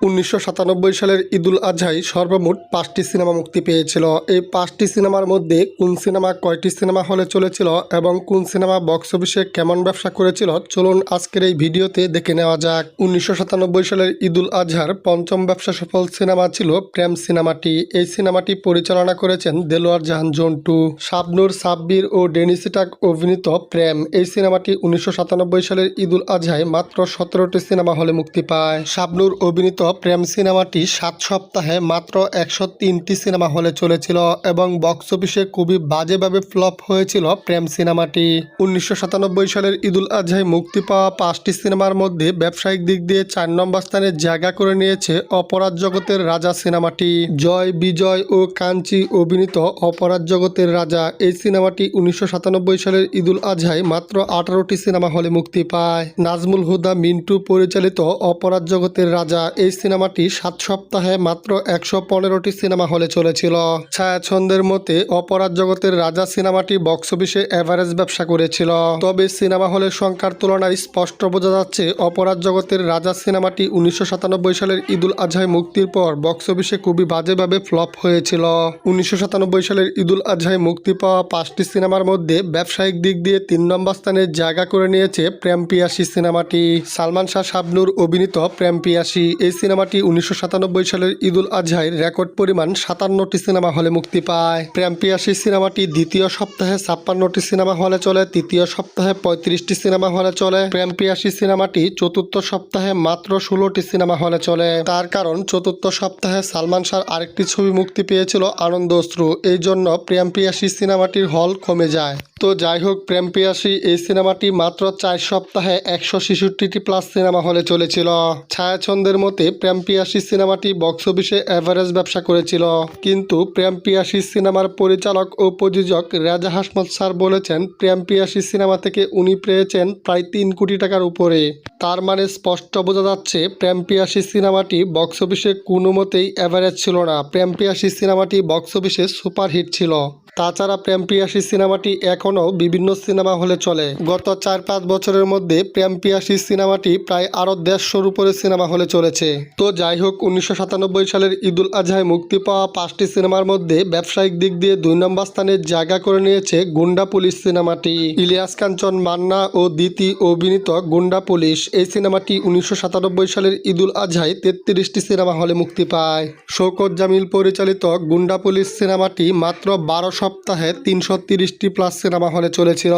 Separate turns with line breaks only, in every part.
1997 সালের ঈদুল আজহায় সর্বমোট 5টি সিনেমা মুক্তি পেয়েছিল। এই 5টি সিনেমার মধ্যে কোন সিনেমা কয়টি সিনেমা হলে চলেছিল এবং কোন সিনেমা বক্স অফিসে কেমন ব্যবসা করেছিল চলুন আজকের এই ভিডিওতে দেখে নেওয়া যাক। 1997 সালের ঈদুল আজহার পঞ্চম ব্যবসা সফল সিনেমা ছিল প্রেম সিনেমাটি। এই সিনেমাটি পরিচালনা করেছেন দেলোয়ার জাহান জন্টু, শাবনূর, সাব্বির ও ডেনিস টাক অভিনীত প্রেম। এই সিনেমাটি 1997 সালের ঈদুল আজহায় মাত্র 17টি সিনেমা হলে মুক্তি পায়। শাবনূর অভিনীত প্রেম সিনেমাটি 7 সপ্তাহে মাত্র 103টি সিনেমা হলে চলেছিল এবং বক্স অফিসে খুবই বাজেভাবে ফ্লপ হয়েছিল প্রেম সিনেমাটি। 1997 সালের ঈদুল আজহায় মুক্তি পাওয়া 5টি সিনেমার মধ্যে ব্যবসায়িক দিক দিয়ে 4 নম্বর স্থানে জায়গা করে নিয়েছে অপরাধ জগতের রাজা সিনেমাটি। জয়, বিজয় ও কাঞ্চি অভিনীত অপরাধ জগতের রাজা এই সিনেমাটি 1997 সালের ঈদুল আজহায় মাত্র 18টি সিনেমা হলে মুক্তি পায়। নাজমুল হুদা মিন্টু পরিচালিত অপরাধ জগতের রাজা এই সিনেমাটি 7 সপ্তাহে মাত্র 115টি সিনেমা হলে চলেছিল। ছায়াছন্দের মতে অপরাধ জগতের রাজা সিনেমাটি বক্স অফিসে এভারেজ ব্যবসা করেছিল। তবে সিনেমা হলের সংখ্যার তুলনায় স্পষ্ট বোঝা যাচ্ছে অপরাধ জগতের রাজা সিনেমাটি 1997 সালের ঈদুল আজহায় মুক্তির পর বক্স অফিসে খুবই বাজেভাবে ফ্লপ হয়েছিল। 1997 সালের ঈদুল আজহায় মুক্তি পাওয়া 5টি সিনেমার মধ্যে ব্যবসায়িক দিক দিয়ে 3 নম্বর স্থানে জায়গা করে নিয়েছে প্রেম পিয়াসী সিনেমাটি। সালমান শাহ, শাবনূর অভিনীত প্রেম পিয়াসী এই সিনেমাটি 1997 সালের ঈদুল আজহায় রেকর্ড পরিমাণ 57টি সিনেমা হলে মুক্তি পায়। প্রেম পিয়াসী সিনেমাটি দ্বিতীয় সপ্তাহে 56টি সিনেমা হলে চলে, তৃতীয় সপ্তাহে 35টি সিনেমা হলে চলে। প্রেম পিয়াসী সিনেমাটি চতুর্থ সপ্তাহে মাত্র 16টি সিনেমা হলে চলে। তার কারণ চতুর্থ সপ্তাহে সালমান শাহর আরেকটি ছবি মুক্তি পেয়েছিল আনন্দ অশ্রু, এই জন্য প্রেম পিয়াসী সিনেমাটির হল কমে যায়। তো যাই হোক, প্রেম পিয়াসী এই সিনেমাটি মাত্র 4 সপ্তাহে 166টি প্লাস সিনেমা হলে চলেছিল। ছায়াছন্দের মতে প্রেম পিয়াসী সিনেমাটি বক্স অফিসে এভারেজ ব্যবসা করেছিল, কিন্তু প্রেম পিয়াসী সিনেমার পরিচালক ও প্রযোজক রেজা হাসমত স্যার বলেছেন প্রেম পিয়াসী সিনেমা থেকে উনি পেয়েছেন প্রায় 3 কোটি টাকার উপরে। তার মানে স্পষ্ট বোঝা যাচ্ছে প্রেম পিয়াসী সিনেমাটি বক্স অফিসে কোনো মতেই এভারেজ ছিল না। প্রেম পিয়াসী সিনেমাটি বক্স অফিসে সুপারহিট ছিল। তাছাড়া প্রেম পিয়াসী সিনেমাটি এখনও বিভিন্ন সিনেমা হলে চলে। গত 4-5 বছরের মধ্যে প্রেম পিয়াসী সিনেমাটি প্রায় আরও 150-এর উপরে সিনেমা হলে চলেছে। তো যাই হোক, 1997 সালের ঈদুল আজহায় মুক্তি পাওয়া 5টি সিনেমার মধ্যে ব্যবসায়িক দিক দিয়ে 2 নম্বর স্থানে জায়গা করে নিয়েছে গুন্ডা পুলিশ সিনেমাটি। ইলিয়াস কাঞ্চন, মান্না ও দিতি অভিনীত গুন্ডা পুলিশ এই সিনেমাটি 1997 সালের ঈদুল আজহায় 33টি সিনেমা হলে মুক্তি পায়। শওকত জামিল পরিচালিত গুন্ডা পুলিশ সিনেমাটি মাত্র 12 সপ্তাহে 330টি প্লাস সিনেমা হলে চলেছিল।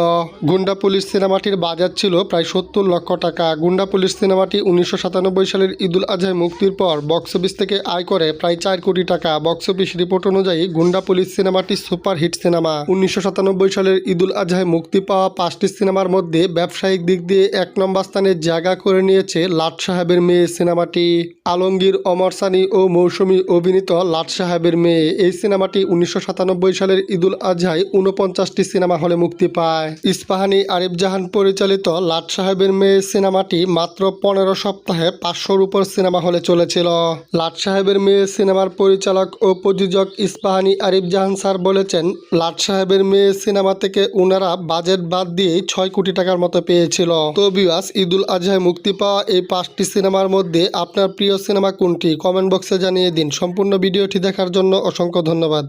গুন্ডা পুলিশ সিনেমাটির বাজেট ছিল প্রায় 70 লক্ষ টাকা। গুন্ডা পুলিশ সিনেমাটি 1997 সালের ঈদুল আজহায় মুক্তির পর বক্স অফিস থেকে আয় করে প্রায় 4 কোটি টাকা। বক্স অফিস রিপোর্ট অনুযায়ী গুন্ডা পুলিশ সিনেমাটি সুপার হিট সিনেমা। 1997 সালের ঈদুল আজহায় মুক্তি পাওয়া 5টি সিনেমার মধ্যে ব্যবসায়িক দিক দিয়ে 1 নম্বর স্থানে জায়গা করে নিয়েছে লাট সাহেবের মেয়ে সিনেমাটি। আলমগীর, অমর সানি ও মৌসুমী অভিনীত লাট সাহেবের মেয়ে এই সিনেমাটি 1997 সালের ঈদুল আজহায় 49টি সিনেমা হলে মুক্তি পায়। ইস্পাহানি আরিফ জাহান পরিচালিত লাট সাহেবের মেয়ে সিনেমাটি মাত্র 15 সপ্তাহে 500-এর উপর সিনেমা হলে চলেছিল। লাট সাহেবের মেয়ে সিনেমার পরিচালক ও প্রযোজক ইস্পাহানি আরিফ জাহান স্যার বলেছেন লাট সাহেবের মেয়ে সিনেমা থেকে ওনারা বাজেট বাদ দিয়েই 6 কোটি টাকার মতো পেয়েছিল। তো ভিউয়ার্স, ঈদুল আজহায় মুক্তি পাওয়া এই 5টি সিনেমার মধ্যে আপনার প্রিয় সিনেমা কোনটি কমেন্ট বক্সে জানিয়ে দিন। সম্পূর্ণ ভিডিওটি দেখার জন্য অসংখ্য ধন্যবাদ।